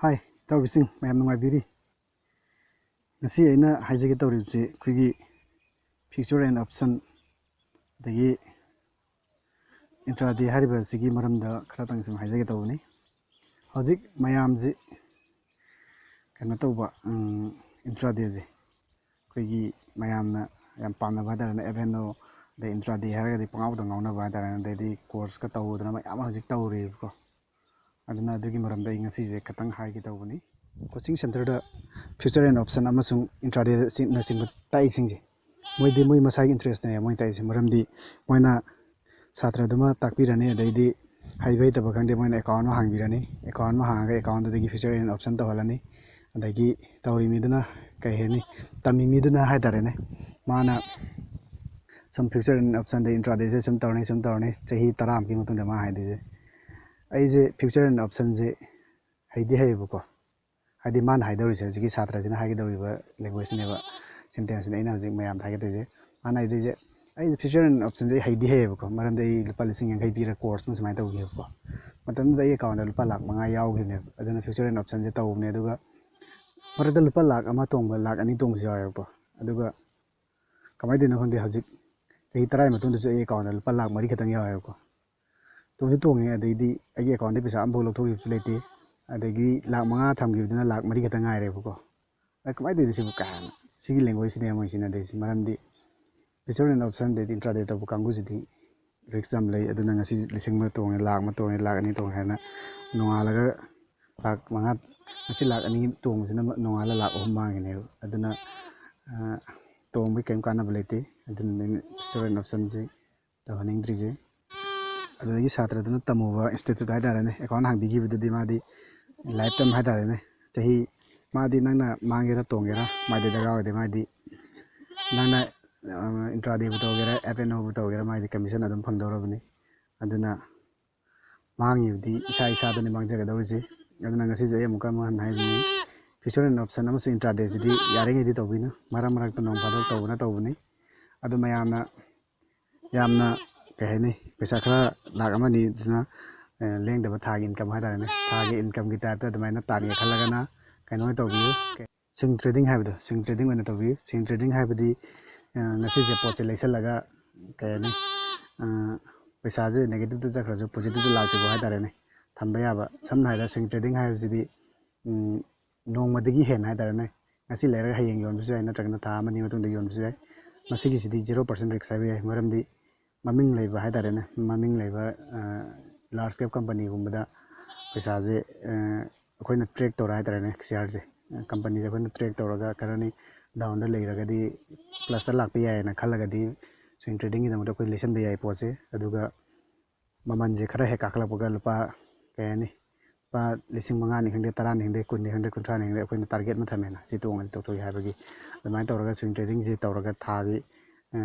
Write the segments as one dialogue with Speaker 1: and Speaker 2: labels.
Speaker 1: Hi, ꯇꯧꯕꯤꯁꯤꯡ ꯃꯌꯥꯝ ꯅꯨꯡꯉꯥꯏꯕꯤꯔꯤ꯫ ꯉꯁꯤ ꯑꯩꯅ ꯍꯥꯏꯖꯒꯦ ꯇꯧꯔꯤꯕꯁꯤ ꯑꯩꯈꯣꯏꯒꯤ ꯐ꯭ꯌꯨꯆꯔ ꯑꯦꯟ ꯑꯣꯞꯁꯟ ꯑꯗꯒꯤ ꯏꯟꯇ꯭ꯔꯥꯗꯦ ꯍꯥꯏꯔꯤꯕ ꯑꯁꯤꯒꯤ ꯃꯔꯝꯗ ꯈꯔꯇꯪ ꯁꯨꯝ ꯍꯥꯏꯖꯒꯦ ꯇꯧꯕꯅꯤ꯫ ꯍꯧꯖꯤꯛ ꯃꯌꯥꯝꯁꯤ ꯀꯩꯅꯣ ꯇꯧꯕ ꯏꯟꯇ꯭ꯔꯥꯗꯦꯁꯦ ꯑꯩꯈꯣꯏꯒꯤ ꯃꯌꯥꯝꯅ ꯌꯥꯝ ꯄꯥꯝꯅꯕ ꯍꯥꯏꯇꯥꯔꯦꯅꯦ FNO ꯑꯗꯩ ꯏꯟꯇ꯭ꯔꯥꯗꯦ ꯍꯥꯏꯔꯒꯗꯤ ꯄꯪꯉꯥꯎꯗ ꯉꯥꯎꯅꯕ ꯍꯥꯏꯇꯥꯔꯦꯅꯦ ꯑꯗꯩꯗꯤ ꯀꯣꯔꯁꯀ ꯇꯧꯗꯅ ꯃꯌꯥꯝ ꯍꯧꯖꯤꯛ ꯇꯧꯔꯤꯕꯀꯣ꯫ ꯑꯗꯨꯅ ꯑꯗꯨꯒꯤ ꯃꯔꯝꯗ ꯑꯩ ꯉꯁꯤꯁꯦ ꯈꯤꯇꯪ ꯍꯥꯏꯒꯦ ꯇꯧꯕꯅꯤ꯫ ꯀꯣꯆꯤꯡ ꯁꯦꯟꯇꯔꯗ ꯐ꯭ꯌꯨꯆꯔ ꯑꯦꯟ ꯑꯣꯞꯁꯟ ꯑꯃꯁꯨꯡ ꯏꯟꯇ꯭ꯔꯥꯗꯦꯅꯆꯤꯡꯕ ꯇꯥꯛꯏꯁꯤꯡꯁꯦ ꯃꯣꯏ ꯃꯁꯥꯒꯤ ꯏꯟꯇꯔꯦꯁꯅꯦ ꯃꯣꯏ ꯇꯥꯛꯏꯁꯦ, ꯃꯔꯝꯗꯤ ꯃꯣꯏꯅ ꯁꯥꯇ꯭ꯔꯗꯨꯃ ꯇꯥꯛꯄꯤꯔꯅꯤ, ꯑꯗꯩꯗꯤ ꯍꯩꯕ ꯍꯩꯇꯕ ꯈꯪꯗꯦ ꯃꯣꯏꯅ ꯑꯦꯀꯥꯎꯟ ꯑꯃ ꯍꯥꯡꯕꯤꯔꯅꯤ, ꯑꯦꯀꯥꯎꯟ ꯑꯃ ꯍꯥꯡꯉꯒ ꯑꯦꯀꯥꯎꯟꯗꯨꯗꯒꯤ ꯐ꯭ꯌꯨꯆꯔ ꯑꯦꯟ ꯑꯣꯞꯁꯟ ꯇꯧꯍꯜꯂꯅꯤ꯫ ꯑꯗꯒꯤ ꯇꯧꯔꯤ ꯃꯤꯗꯨꯅ ꯀꯩ ꯍꯥꯏꯅꯤ, ꯇꯝꯃꯤ ꯃꯤꯗꯨꯅ ꯍꯥꯏꯇꯥꯔꯦꯅꯦ, ꯃꯥꯅ ꯁꯨꯝ ꯐ꯭ꯌꯨꯆꯔ ꯑꯦꯟ ꯑꯣꯞꯁꯟꯗ ꯏꯟꯇ꯭ꯔꯥꯗꯦꯁꯦ ꯁꯨꯝ ꯇꯧꯔꯅꯤ ꯆꯍꯤ 10 ꯃꯇꯨꯡꯗ ꯃꯥ ꯍꯥꯏꯗꯣꯏꯁꯦ ꯑꯩꯁꯦ ꯐ꯭ꯌꯨꯆꯔ ꯑꯦꯟ ꯑꯣꯞꯁꯟꯁꯦ ꯍꯩꯗꯤ ꯍꯩꯌꯦꯕꯀꯣ, ꯍꯥꯏꯗꯤ ꯃꯥꯅ ꯍꯥꯏꯗꯧꯔꯤꯁꯦ ꯍꯧꯖꯤꯛꯀꯤ ꯁꯥꯇ꯭ꯔꯁꯤꯅ ꯍꯥꯏꯒꯗꯧꯔꯤꯕ ꯂꯦꯡꯒ꯭ꯋꯦꯖꯅꯦꯕ, ꯁꯦꯟꯇꯦꯟꯁꯅꯦ ꯑꯩꯅ ꯍꯧꯖꯤꯛ ꯃꯌꯥꯝꯗ ꯍꯥꯏꯒꯗꯣꯏꯁꯦ꯫ ꯃꯥꯅ ꯍꯥꯏꯗꯣꯏꯁꯦ ꯑꯩ ꯐ꯭ꯌꯨꯆꯔ ꯑꯦꯟ ꯑꯣꯞꯁꯟꯁꯦ ꯍꯩꯗꯤ ꯍꯩꯌꯦꯕꯀꯣ, ꯃꯔꯝꯗꯤ ꯑꯩ ꯂꯨꯄꯥ 50,000 ꯄꯤꯔ ꯀꯣꯔꯁ ꯑꯃ ꯁꯨꯃꯥꯏꯅ ꯇꯧꯈꯤꯕꯀꯣ, ꯃꯇꯝꯗꯨꯗ ꯑꯩ ꯑꯦꯀꯥꯎꯟꯗ ꯂꯨꯄꯥ 5,00,000 ꯌꯥꯎꯈꯤꯕꯅꯦꯕ꯫ ꯑꯗꯨꯅ ꯐ꯭ꯌꯨꯆꯔ ꯑꯦꯟ ꯑꯣꯞꯁꯟꯁꯦ ꯇꯧꯕꯅꯦ, ꯑꯗꯨꯒ ꯃꯔꯛꯇ ꯂꯨꯄꯥ 1,00,000 ꯇꯣꯡꯕ 2,00,000 ꯇꯣꯡꯕꯁꯨ ꯌꯥꯎꯋꯦꯕꯀꯣ꯫ ꯑꯗꯨꯒ ꯀꯃꯥꯏꯅꯇꯧꯔꯤꯅꯣ ꯈꯪꯗꯦ, ꯍꯧꯖꯤꯛ ꯆꯍꯤ 10 ꯃꯇꯨꯡꯗꯁꯨ ꯑꯩ ꯑꯦꯀꯥꯎꯟꯗ ꯂꯨꯄꯥ 1,03,000 ꯈꯛꯇꯪ ꯌꯥꯎꯋꯦꯕꯀꯣ꯫ ꯇꯣꯡꯁꯨ ꯇꯣꯡꯉꯦ, ꯑꯗꯩꯗꯤ ꯑꯩꯒꯤ ꯑꯦꯀꯥꯎꯟꯗꯒꯤ ꯄꯩꯁꯥ ꯑꯃꯐꯥꯎ ꯂꯧꯊꯣꯛꯈꯤꯕꯁꯨ ꯂꯩꯇꯦ, ꯑꯗꯒꯤ 5,00,000 ꯊꯝꯈꯤꯕꯗꯨꯅ 3,00,000 ꯈꯛꯇꯪ ꯉꯥꯏꯔꯦꯕꯀꯣ꯫ ꯀꯃꯥꯏꯅ ꯇꯧꯔꯤꯅꯣ ꯁꯤꯕꯨ ꯀꯥꯏꯅ, ꯁꯤꯒꯤ ꯂꯦꯡꯒ꯭ꯋꯦꯖꯁꯤꯅꯦ ꯃꯣꯏ ꯁꯤꯖꯤꯟꯅꯗꯣꯏꯁꯤ꯫ ꯃꯔꯝꯗꯤ ꯐ꯭ꯌꯨꯆꯔ ꯑꯦꯟ ꯑꯣꯞꯁꯟ ꯑꯗꯩꯗꯤ ꯏꯟꯇ꯭ꯔꯥꯗꯦ ꯇꯧꯕ ꯀꯥꯡꯕꯨꯁꯤꯗꯤ ꯔꯤꯛꯁ ꯌꯥꯝ ꯂꯩ꯫ ꯑꯗꯨꯅ ꯉꯁꯤ 1,00,000 ꯇꯣꯡꯉꯦ, 1,00,000 ꯇꯣꯡꯉꯦ, 2,00,000 ꯇꯣꯡꯉꯦ ꯍꯥꯏꯅ ꯅꯣꯡꯉꯥꯜꯂꯒ 5,00,000 ꯉꯁꯤ 2,00,000 ꯇꯣꯡꯕꯁꯤꯅ ꯅꯣꯡꯉꯥꯜꯂ 3,00,000 ꯃꯥꯡꯉꯤꯅꯦꯕ꯫ ꯑꯗꯨꯅ ꯇꯣꯡꯕꯒꯤ ꯀꯔꯤꯝ ꯀꯥꯟꯅꯕ ꯂꯩꯇꯦ꯫ ꯑꯗꯨꯅ ꯑꯩꯅ ꯐ꯭ꯌꯨꯆꯔ ꯑꯦꯟ ꯑꯣꯞꯁꯟꯁꯦ ꯇꯧꯍꯟꯅꯤꯡꯗ꯭ꯔꯤꯁꯦ꯫ ꯑꯗꯨꯗꯒꯤ ꯁꯥꯇ꯭ꯔꯗꯨꯅ ꯇꯝꯃꯨꯕ ꯏꯟꯁꯇꯤꯇ꯭ꯌꯨꯠ ꯍꯥꯏꯇꯥꯔꯦꯅꯦ, ꯑꯦꯀꯥꯎꯟ ꯍꯥꯡꯕꯤꯈꯤꯕꯗꯨꯗꯤ ꯃꯥꯗꯤ ꯂꯥꯏꯐ ꯇꯥꯏꯝ ꯍꯥꯏꯇꯥꯔꯦꯅꯦ, ꯆꯍꯤ ꯃꯥꯗꯤ ꯅꯪꯅ ꯃꯥꯡꯒꯦꯔꯥ ꯇꯣꯡꯒꯦꯔꯥ ꯃꯥꯗꯤ ꯗꯔꯀꯥꯔ ꯑꯣꯏꯗꯦ꯫ ꯃꯥꯗꯤ ꯅꯪꯅ ꯏꯟꯇ꯭ꯔꯥꯗꯦꯕꯨ ꯇꯧꯒꯦꯔꯥ FNOꯕꯨ ꯇꯧꯒꯦꯔꯥ ꯃꯥꯗꯤ ꯀꯃꯤꯁꯟ ꯑꯗꯨꯝ ꯐꯪꯗꯧꯔꯕꯅꯤ꯫ ꯑꯗꯨꯅ ꯃꯥꯡꯉꯤꯕꯗꯤ ꯏꯁꯥꯗꯅꯤ ꯃꯥꯡꯖꯒꯗꯧꯔꯤꯁꯤ꯫ ꯑꯗꯨꯅ ꯉꯁꯤꯁꯦ ꯑꯩ ꯑꯃꯨꯛꯀ ꯍꯟꯅ ꯍꯥꯏꯕꯅꯤ, ꯐ꯭ꯌꯨꯆꯔ ꯑꯦꯟ ꯑꯣꯞꯁꯟ ꯑꯃꯁꯨꯡ ꯏꯟꯇ꯭ꯔꯥꯗꯦꯁꯤꯗꯤ ꯌꯥꯔꯤꯉꯩꯗꯤ ꯇꯧꯕꯤꯅꯨ, ꯃꯔꯛ ꯃꯔꯛꯇ ꯅꯣꯡ ꯐꯥꯗꯣꯛ ꯇꯧꯕꯅꯤ꯫ ꯑꯗꯨ ꯃꯌꯥꯝꯅ ꯌꯥꯝꯅ ꯀꯩ ꯍꯥꯏꯅꯤ, ꯄꯩꯁꯥ ꯈꯔ 1,00,000 ꯑꯗꯨꯅ ꯂꯦꯡꯗꯕ ꯊꯥꯒꯤ ꯏꯟꯀꯝ ꯍꯥꯏꯇꯥꯔꯦꯅꯦ, ꯊꯥꯒꯤ ꯏꯟꯀꯝꯒꯤ ꯇꯥꯏꯞꯇ ꯑꯗꯨꯃꯥꯏꯅ ꯇꯥꯟꯒꯦ ꯈꯜꯂꯒꯅ ꯀꯩꯅꯣ ꯑꯣꯏꯅ ꯇꯧꯕꯤꯌꯨ, ꯁ꯭ꯋꯤꯡ ꯇ꯭ꯔꯦꯗꯤꯡ ꯍꯥꯏꯕꯗꯣ, ꯁ꯭ꯋꯤꯡ ꯇ꯭ꯔꯦꯗꯤꯡ ꯑꯣꯏꯅ ꯇꯧꯕꯤꯌꯨ꯫ ꯁ꯭ꯋꯤꯡ ꯇ꯭ꯔꯦꯗꯤꯡ ꯍꯥꯏꯕꯗꯤ ꯉꯁꯤꯁꯦ ꯄꯣꯠꯁꯦ ꯂꯩꯁꯜꯂꯒ ꯀꯩ ꯍꯥꯏꯅꯤ, ꯄꯩꯁꯥꯁꯦ ꯅꯦꯒꯦꯇꯤꯞꯇ ꯆꯠꯈ꯭ꯔꯁꯨ ꯄꯣꯖꯤꯇꯤꯞꯇ ꯂꯥꯛꯇ꯭ꯔꯤꯕ ꯍꯥꯏꯇꯥꯔꯦꯅꯦ ꯊꯝꯕ ꯌꯥꯕ꯫ ꯁꯝꯅ ꯍꯥꯏꯔꯕꯗ ꯁ꯭ꯋꯤꯡ ꯇ꯭ꯔꯦꯗꯤꯡ ꯍꯥꯏꯕꯁꯤꯗꯤ ꯅꯣꯡꯃꯗꯒꯤ ꯍꯦꯟꯅ ꯍꯥꯏꯇꯥꯔꯦꯅꯦ, ꯉꯁꯤ ꯂꯩꯔꯒ ꯍꯌꯦꯡ ꯌꯣꯟꯕꯁꯨ ꯌꯥꯏ, ꯅꯠꯇ꯭ꯔꯒꯅ ꯊꯥ 1-2 ꯃꯇꯨꯡꯗ ꯌꯣꯟꯕꯁꯨ ꯌꯥꯏ꯫ ꯃꯁꯤꯒꯤꯁꯤꯗꯤ 0% ꯔꯤꯛꯁ ꯍꯥꯏꯕ ꯌꯥꯏ, ꯃꯔꯝꯗꯤ ꯃꯃꯤꯡ ꯂꯩꯕ ꯍꯥꯏꯇꯥꯔꯦꯅꯦ, ꯃꯃꯤꯡ ꯂꯩꯕ ꯂꯥꯔꯖ ꯀꯦꯞ ꯀꯝꯄꯅꯤꯒꯨꯝꯕꯗ ꯄꯩꯁꯥꯁꯦ ꯑꯩꯈꯣꯏꯅ ꯇ꯭ꯔꯦꯛ ꯇꯧꯔ ꯍꯥꯏꯇꯥꯔꯦꯅꯦ, ꯁꯤꯌꯥꯔꯁꯦ ꯀꯝꯄꯅꯤꯁꯦ ꯑꯩꯈꯣꯏꯅ ꯇ꯭ꯔꯦꯛ ꯇꯧꯔꯒ ꯈꯔꯅꯤ ꯗꯥꯎꯟꯗ ꯂꯩꯔꯒꯗꯤ ꯄ꯭ꯂꯁꯇ ꯂꯥꯛꯄ ꯌꯥꯏꯅ ꯈꯜꯂꯒꯗꯤ ꯁ꯭ꯋꯤꯡ ꯇ꯭ꯔꯦꯗꯤꯡꯒꯤꯗꯃꯛꯇ ꯑꯩꯈꯣꯏ ꯂꯩꯁꯟꯕ ꯌꯥꯏ ꯄꯣꯠꯁꯦ꯫ ꯑꯗꯨꯒ ꯃꯃꯜꯁꯦ ꯈꯔ ꯍꯦꯛ ꯀꯥꯈꯠꯂꯛꯄꯒ ꯂꯨꯄꯥ ꯀꯩ ꯍꯥꯏꯅꯤ, ꯂꯨꯄꯥ 5,000 ꯈꯪꯗꯦ, 10 ꯈꯪꯗꯦ, 20 ꯈꯪꯗꯦ, 30 ꯈꯪꯗꯦ, ꯑꯩꯈꯣꯏꯅ ꯇꯥꯔꯒꯦꯠ ꯑꯃ ꯊꯝꯃꯦꯅ, ꯁꯤ ꯇꯣꯡꯉꯗꯤ ꯇꯧꯊꯣꯛꯏ ꯍꯥꯏꯕꯒꯤ ꯑꯗꯨꯃꯥꯏꯅ ꯇꯧꯔꯒ ꯁ꯭ꯋꯤꯡ ꯇ꯭ꯔꯦꯗꯤꯡꯁꯦ ꯇꯧꯔꯒ ꯊꯥꯒꯤ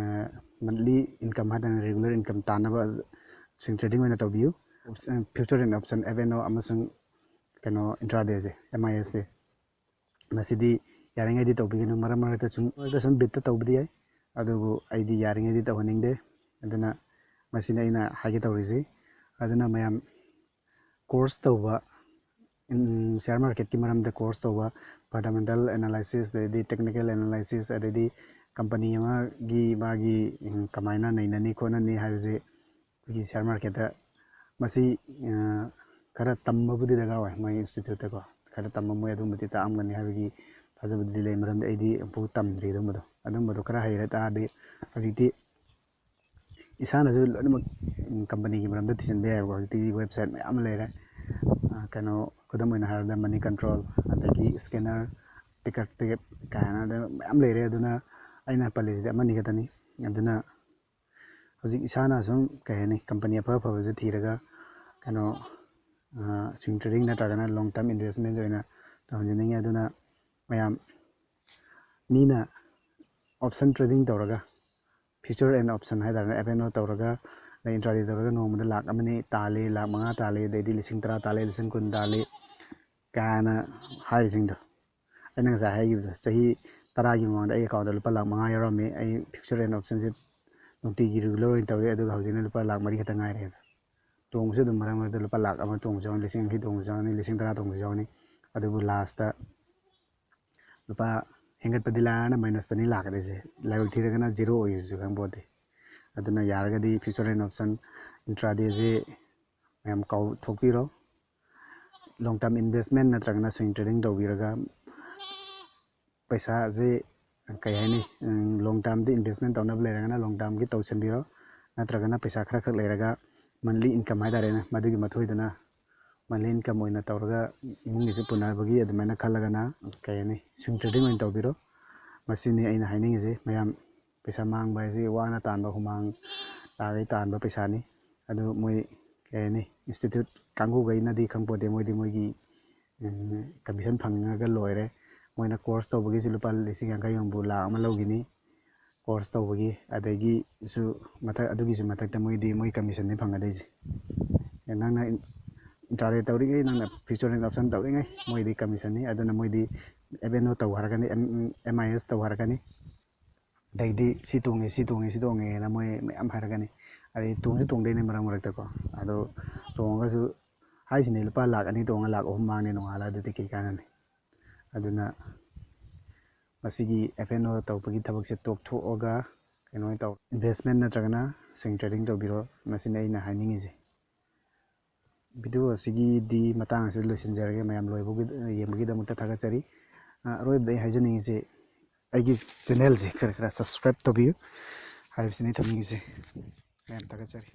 Speaker 1: ꯃꯟꯠꯂꯤ ꯏꯟꯀꯝ ꯍꯥꯏꯇꯥꯔꯦ, ꯔꯤꯒꯨꯂꯔ ꯏꯟꯀꯝ ꯇꯥꯟꯅꯕ ꯁ꯭ꯋꯤꯡ ꯇ꯭ꯔꯦꯗꯤꯡ ꯑꯣꯏꯅ ꯇꯧꯕꯤꯌꯨ꯫ ꯐ꯭ꯌꯨꯆꯔ ꯑꯦꯟ ꯑꯣꯞꯁꯟ FNO ꯑꯃꯁꯨꯡ ꯏꯟꯇ꯭ꯔꯥꯗꯦꯁꯦ MISꯁꯦ ꯃꯁꯤꯗꯤ ꯌꯥꯔꯤꯉꯩꯗꯤ ꯇꯧꯕꯤꯒꯅꯨ, ꯃꯔꯛ ꯃꯔꯛꯇ ꯁꯨꯝ ꯕꯤꯠꯇ ꯇꯧꯕꯗꯤ ꯌꯥꯏ, ꯑꯗꯨꯕꯨ ꯑꯩꯗꯤ ꯌꯥꯔꯤꯉꯩꯗꯤ ꯇꯧꯍꯟꯅꯤꯡꯗꯦ꯫ ꯑꯗꯨꯅ ꯃꯁꯤꯅꯤ ꯑꯩꯅ ꯍꯥꯏꯒꯦ ꯇꯧꯔꯤꯁꯤ꯫ ꯑꯗꯨꯅ ꯃꯌꯥꯝ ꯀꯣꯔꯁ ꯇꯧꯕ, ꯁꯤꯌꯥꯔ ꯃꯥꯔꯀꯦꯠꯀꯤ ꯃꯔꯝꯗ ꯀꯣꯔꯁ ꯇꯧꯕ, ꯐꯟꯗꯥꯃꯦꯟꯇꯦꯜ ꯑꯦꯅꯥꯂꯥꯏꯁꯤꯁ, ꯑꯗꯩꯗꯤ ꯇꯦꯛꯅꯤꯀꯦꯜ ꯑꯦꯅꯥꯂꯥꯏꯁꯤꯁ, ꯑꯗꯩꯗꯤ ꯀꯝꯄꯅꯤ ꯑꯃꯒꯤ ꯃꯥꯒꯤ ꯀꯃꯥꯏꯅ ꯅꯩꯅꯅꯤ ꯈꯣꯠꯅꯅꯤ ꯍꯥꯏꯕꯁꯤ ꯑꯩꯈꯣꯏꯒꯤ ꯁꯤꯌꯥꯔ ꯃꯥꯔꯀꯦꯠꯇ ꯃꯁꯤ ꯈꯔ ꯇꯝꯕꯕꯨꯗꯤ ꯗꯔꯀꯥꯔ ꯑꯣꯏ, ꯃꯣꯏ ꯏꯟꯁꯇꯤꯇ꯭ꯌꯨꯠꯇꯀꯣ ꯈꯔ ꯇꯝꯕ ꯃꯣꯏ ꯑꯗꯨꯝꯕꯗꯤ ꯇꯥꯛꯑꯝꯒꯅꯤ ꯍꯥꯏꯕꯒꯤ ꯊꯥꯖꯕꯗꯤ ꯂꯩ, ꯃꯔꯝꯗꯤ ꯑꯩꯗꯤ ꯑꯃꯨꯛꯐꯥꯎ ꯇꯝꯗ꯭ꯔꯤ ꯑꯗꯨꯝꯕꯗꯣ ꯈꯔ ꯍꯩꯔ ꯇꯥꯔꯗꯤ ꯍꯧꯖꯤꯛꯇꯤ ꯏꯁꯥꯅꯁꯨ ꯂꯣꯏꯅꯃꯛ ꯀꯝꯄꯅꯤꯒꯤ ꯃꯔꯝꯗ ꯊꯤꯖꯤꯟꯕ ꯌꯥꯏꯕꯀꯣ꯫ ꯍꯧꯖꯤꯛꯇꯤ ꯋꯦꯕꯁꯥꯏꯠ ꯃꯌꯥꯝ ꯑꯃ ꯂꯩꯔꯦ, ꯈꯨꯗꯝ ꯑꯣꯏꯅ ꯍꯥꯏꯔꯕꯗ ꯃꯅꯤ ꯀꯟꯇ꯭ꯔꯣꯜ, ꯑꯗꯒꯤ ꯁ꯭ꯀꯦꯅꯔ, ꯇꯤꯀꯦꯠ ꯀꯥꯏꯅ ꯃꯌꯥꯝ ꯂꯩꯔꯦ꯫ ꯑꯗꯨꯅ ꯑꯩꯅ ꯄꯜꯂꯤꯁꯤꯗꯤ ꯑꯃꯅꯤ ꯈꯛꯇꯅꯤ꯫ ꯑꯗꯨꯅ ꯍꯧꯖꯤꯛ ꯏꯁꯥꯅ ꯁꯨꯝ ꯀꯩ ꯍꯥꯏꯅꯤ, ꯀꯝꯄꯅꯤ ꯑꯐꯕꯁꯦ ꯊꯤꯔꯒ ꯁ꯭ꯋꯤꯡ ꯇ꯭ꯔꯦꯗꯤꯡ ꯅꯠꯇ꯭ꯔꯒꯅ ꯂꯣꯡ ꯇꯔꯝ ꯏꯟꯚꯦꯁꯃꯦꯟ ꯑꯣꯏꯅ ꯇꯧꯍꯟꯖꯅꯤꯡꯉꯤ꯫ ꯑꯗꯨꯅ ꯃꯌꯥꯝ ꯃꯤꯅ ꯑꯣꯞꯁꯟ ꯇ꯭ꯔꯦꯗꯤꯡ ꯇꯧꯔꯒ, ꯐ꯭ꯌꯨꯆꯔ ꯑꯦꯟ ꯑꯣꯞꯁꯟ ꯍꯥꯏꯇꯥꯔꯦꯅꯦ, FNO ꯇꯧꯔꯒ ꯏꯟꯇ꯭ꯔꯥꯗꯦ ꯇꯧꯔꯒ ꯅꯣꯡꯃꯗ 1,00,000 ꯇꯥꯜꯂꯤ, 5,00,000 ꯇꯥꯜꯂꯤ, ꯑꯗꯩꯗꯤ 10,000 ꯇꯥꯜꯂꯤ, 20,000 ꯇꯥꯜꯂꯤ ꯀꯥꯏꯅ ꯍꯥꯏꯔꯤꯁꯤꯡꯗꯣ, ꯑꯩꯅ ꯉꯁꯥꯏ ꯍꯥꯏꯈꯤꯕꯗꯣ, ꯆꯍꯤ 10ꯒꯤ ꯃꯃꯥꯡꯗ ꯑꯩ ꯑꯦꯀꯥꯎꯟꯗ ꯂꯨꯄꯥ 5,00,000 ꯌꯥꯎꯔꯝꯃꯤ, ꯑꯩ ꯐ꯭ꯌꯨꯆꯔ ꯑꯦꯟ ꯑꯣꯞꯁꯟꯁꯦ ꯅꯨꯡꯇꯤꯒꯤ ꯔꯤꯒꯨꯂꯔ ꯑꯣꯏꯅ ꯇꯧꯋꯤ, ꯑꯗꯨꯒ ꯍꯧꯖꯤꯛꯅ ꯂꯨꯄꯥ 3,00,000 ꯈꯛꯇꯪ ꯉꯥꯏꯔꯦ꯫ ꯇꯣꯡꯕꯁꯨ ꯑꯗꯨꯝ ꯃꯔꯛ ꯃꯔꯛꯇ ꯂꯨꯄꯥ 1,00,000 ꯇꯣꯡꯕꯁꯨ ꯌꯥꯎꯅꯤ, 50,000 ꯇꯣꯡꯕꯁꯨ ꯌꯥꯎꯅꯤ, 10,000 ꯇꯣꯡꯕꯁꯨ ꯌꯥꯎꯅꯤ꯫ ꯑꯗꯨꯕꯨ ꯂꯥꯁꯇ ꯂꯨꯄꯥ ꯍꯦꯟꯒꯠꯄꯗꯤ ꯂꯥꯏꯔꯅ ꯃꯥꯏꯅꯁꯇꯅꯤ ꯂꯥꯛꯀꯗꯣꯏꯁꯦ, ꯂꯥꯏꯕꯛ ꯊꯤꯔꯒꯅ ꯖꯦꯔꯣ ꯑꯣꯏꯔꯁꯨ ꯈꯪꯄꯣꯠꯇꯦ꯫ ꯑꯗꯨꯅ ꯌꯥꯔꯒꯗꯤ ꯐ꯭ꯌꯨꯆꯔ ꯑꯦꯟ ꯑꯣꯞꯁꯟ ꯏꯟꯇ꯭ꯔꯥꯗꯦꯁꯦ ꯃꯌꯥꯝ ꯀꯥꯎꯊꯣꯛꯄꯤꯔꯣ, ꯂꯣꯡ ꯇꯥꯔꯝ ꯏꯟꯚꯦꯁꯃꯦꯟ ꯅꯠꯇ꯭ꯔꯒꯅ ꯁ꯭ꯋꯤꯡ ꯇ꯭ꯔꯦꯗꯤꯡ ꯇꯧꯕꯤꯔꯒ ꯄꯩꯁꯥꯁꯦ ꯀꯩ ꯍꯥꯏꯅꯤ, ꯂꯣꯡ ꯇꯥꯔꯝꯗ ꯏꯟꯚꯦꯁꯃꯦꯟ ꯇꯧꯅꯕ ꯂꯩꯔꯒꯅ ꯂꯣꯡ ꯇꯥꯔꯝꯒꯤ ꯇꯧꯁꯟꯕꯤꯔꯣ, ꯅꯠꯇ꯭ꯔꯒꯅ ꯄꯩꯁꯥ ꯈꯔ ꯈꯛ ꯂꯩꯔꯒ ꯃꯟꯂꯤ ꯏꯟꯀꯝ ꯍꯥꯏꯇꯥꯔꯦꯅꯦ, ꯃꯗꯨꯒꯤ ꯃꯊꯣꯏꯗꯨꯅ ꯃꯟꯂꯤ ꯏꯟꯀꯝ ꯑꯣꯏꯅ ꯇꯧꯔꯒ ꯏꯃꯨꯡꯒꯤꯁꯨ ꯄꯨꯅꯕꯒꯤ ꯑꯗꯨꯃꯥꯏꯅ ꯈꯜꯂꯒꯅ ꯀꯩ ꯍꯥꯏꯅꯤ ꯁ꯭ꯋꯤꯡ ꯇ꯭ꯔꯦꯗꯤꯡ ꯑꯣꯏꯅ ꯇꯧꯕꯤꯔꯣ꯫ ꯃꯁꯤꯅꯤ ꯑꯩꯅ ꯍꯥꯏꯅꯤꯡꯉꯤꯁꯤ꯫ ꯃꯌꯥꯝ ꯄꯩꯁꯥ ꯃꯥꯡꯕ ꯍꯥꯏꯁꯤ ꯋꯥꯅ ꯇꯥꯟꯕ ꯍꯨꯃꯥꯡ ꯇꯥꯈꯩ ꯇꯥꯟꯕ ꯄꯩꯁꯥꯅꯤ꯫ ꯑꯗꯨ ꯃꯣꯏ ꯀꯩ ꯍꯥꯏꯅꯤ ꯏꯟꯁꯇꯤꯇ꯭ꯌꯨꯠ ꯀꯥꯡꯕꯨꯈꯩꯅꯗꯤ ꯈꯪꯄꯣꯠꯇꯦ, ꯃꯣꯏꯗꯤ ꯃꯣꯏꯒꯤ ꯀꯃꯤꯁꯟ ꯐꯪꯉꯒ ꯂꯣꯏꯔꯦ꯫ ꯃꯣꯏꯅ ꯀꯣꯔꯁ ꯇꯧꯕꯒꯤꯁꯨ ꯂꯨꯄꯥ 50,000 ꯌꯣꯡꯕꯨ ꯂꯥꯛ ꯑꯃ ꯂꯧꯈꯤꯅꯤ ꯀꯣꯔꯁ ꯇꯧꯕꯒꯤ, ꯑꯗꯒꯤꯁꯨ ꯑꯗꯨꯒꯤꯁꯨ ꯃꯊꯛꯇ ꯃꯣꯏꯗꯤ ꯃꯣꯏ ꯀꯃꯤꯁꯟꯅꯤ ꯐꯪꯒꯗꯣꯏꯁꯦ꯫ ꯅꯪꯅ ꯏꯟꯇ꯭ꯔꯥꯗꯦ ꯇꯧꯔꯤꯉꯩ, ꯅꯪꯅ ꯐ꯭ꯌꯨꯆꯔ ꯑꯦꯟ ꯑꯣꯞꯁꯟ ꯇꯧꯔꯤꯉꯩ ꯃꯣꯏꯗꯤ ꯀꯃꯤꯁꯟꯅꯤ꯫ ꯑꯗꯨꯅ ꯃꯣꯏꯗꯤ FNO ꯇꯧ ꯍꯥꯏꯔꯛꯀꯅꯤ, MIS ꯇꯧ ꯍꯥꯏꯔꯛꯀꯅꯤ, ꯑꯗꯩꯗꯤ ꯁꯤ ꯇꯣꯡꯉꯦ ꯁꯤ ꯇꯣꯡꯉꯦ ꯁꯤ ꯇꯣꯡꯉꯦꯅ ꯃꯣꯏ ꯃꯌꯥꯝ ꯍꯥꯏꯔꯛꯀꯅꯤ꯫ ꯑꯗꯩ ꯇꯣꯡꯁꯨ ꯇꯣꯡꯗꯣꯏꯅꯦ ꯃꯔꯛ ꯃꯔꯛꯇꯀꯣ, ꯑꯗꯣ ꯇꯣꯡꯉꯒꯁꯨ ꯍꯥꯏꯁꯤꯅꯦ ꯂꯨꯄꯥ ꯂꯥꯛ 2 ꯇꯣꯡꯉ ꯂꯥꯛ 3 ꯃꯥꯡꯉꯦ ꯅꯣꯡꯉꯥꯜꯂ, ꯑꯗꯨꯗꯤ ꯀꯩ ꯀꯥꯟꯅꯅꯤ? ꯑꯗꯨꯅ ꯃꯁꯤꯒꯤ FNO ꯇꯧꯕꯒꯤ ꯊꯕꯛꯁꯦ ꯇꯣꯛꯊꯣꯛꯑꯒ ꯀꯩꯅꯣ ꯇꯧ, ꯏꯟꯚꯦꯁꯃꯦꯟ ꯅꯠꯇ꯭ꯔꯒꯅ ꯁ꯭ꯋꯤꯡ ꯇ꯭ꯔꯦꯗꯤꯡ ꯇꯧꯕꯤꯔꯣ꯫ ꯃꯁꯤꯅꯤ ꯑꯩꯅ ꯍꯥꯏꯅꯤꯡꯉꯤꯁꯦ꯫ ꯚꯤꯗꯤꯑꯣ ꯑꯁꯤꯒꯤꯗꯤ ꯃꯇꯥꯡ ꯑꯁꯤꯗ ꯂꯣꯏꯁꯤꯟꯖꯔꯒꯦ꯫ ꯃꯌꯥꯝ ꯌꯦꯡꯕꯒꯤꯗꯃꯛꯇ ꯊꯥꯒꯠꯆꯔꯤ꯫ ꯑꯔꯣꯏꯕꯗ ꯑꯩ ꯍꯥꯏꯖꯅꯤꯡꯉꯤꯁꯤ ꯑꯩꯒꯤ ꯆꯦꯅꯦꯜꯁꯦ ꯈꯔ ꯈꯔ ꯁꯕꯁꯀ꯭ꯔꯥꯏꯕ ꯇꯧꯕꯤꯌꯨ ꯍꯥꯏꯕꯁꯤꯅꯤ ꯊꯝꯅꯤꯡꯉꯤꯁꯦ꯫ ꯃꯌꯥꯝ ꯊꯥꯒꯠꯆꯔꯤ꯫